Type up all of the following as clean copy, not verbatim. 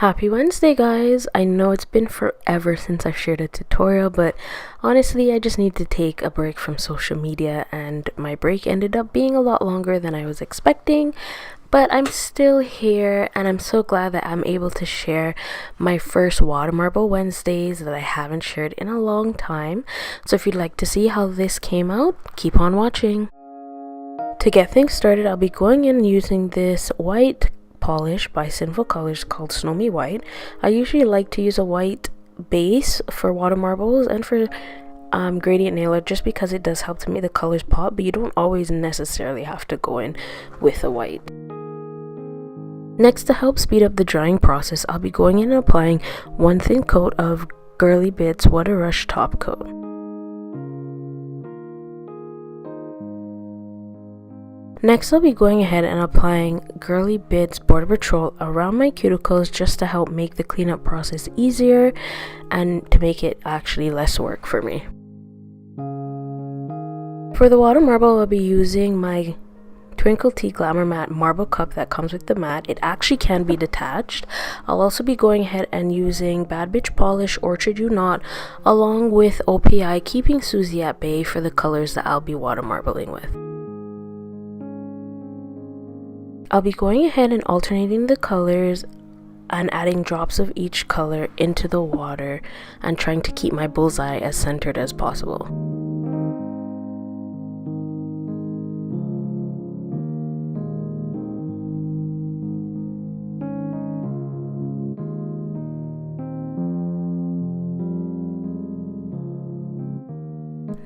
Happy Wednesday, guys! I know it's been forever since I've shared a tutorial, but honestly I just need to take a break from social media, and my break ended up being a lot longer than I was expecting, but I'm still here and I'm so glad that I'm able to share my first Watermarble Wednesdays that I haven't shared in a long time. So if you'd like to see how this came out, keep on watching. To get things started, I'll be going in using this white polish by Sinful Colors called Snowy White. I usually like to use a white base for water marbles and for gradient nail art, just because it does help to make the colors pop, but you don't always necessarily have to go in with a white. Next, to help speed up the drying process, I'll be going in and applying one thin coat of Girly Bits Water Rush Top Coat. Next, I'll be going ahead and applying Girly Bits Border Patrol around my cuticles just to help make the cleanup process easier and to make it actually less work for me. For the water marble, I'll be using my TwinkledT Glamor Matte marble cup that comes with the mat. It actually can be detached. I'll also be going ahead and using Bad Bitch Polish Orchid You Not along with O.P.I, keeping Suzi at bay for the colors that I'll be water marbling with. I'll be going ahead and alternating the colors and adding drops of each color into the water and trying to keep my bullseye as centered as possible.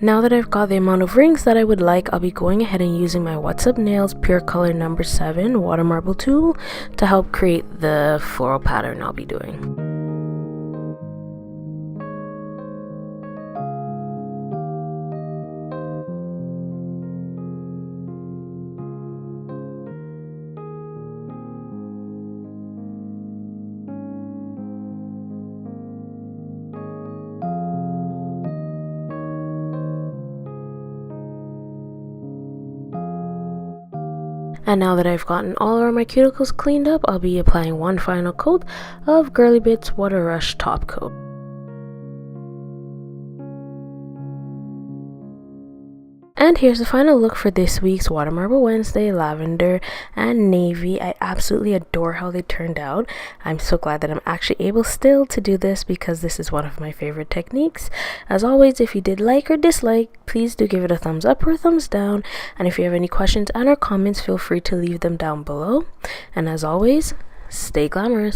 Now that I've got the amount of rings that I would like, I'll be going ahead and using my What's Up Nails Pure Color No. 7 water marble tool to help create the floral pattern I'll be doing. And now that I've gotten all of my cuticles cleaned up, I'll be applying one final coat of Girly Bits Water Rush Top Coat. And here's the final look for this week's Watermarble Wednesday Lavender and Navy. I absolutely adore how they turned out. I'm so glad that I'm actually able still to do this because this is one of my favorite techniques. As always, if you did like or dislike, please do give it a thumbs up or a thumbs down. And if you have any questions and or comments, feel free to leave them down below. And as always, stay glamorous.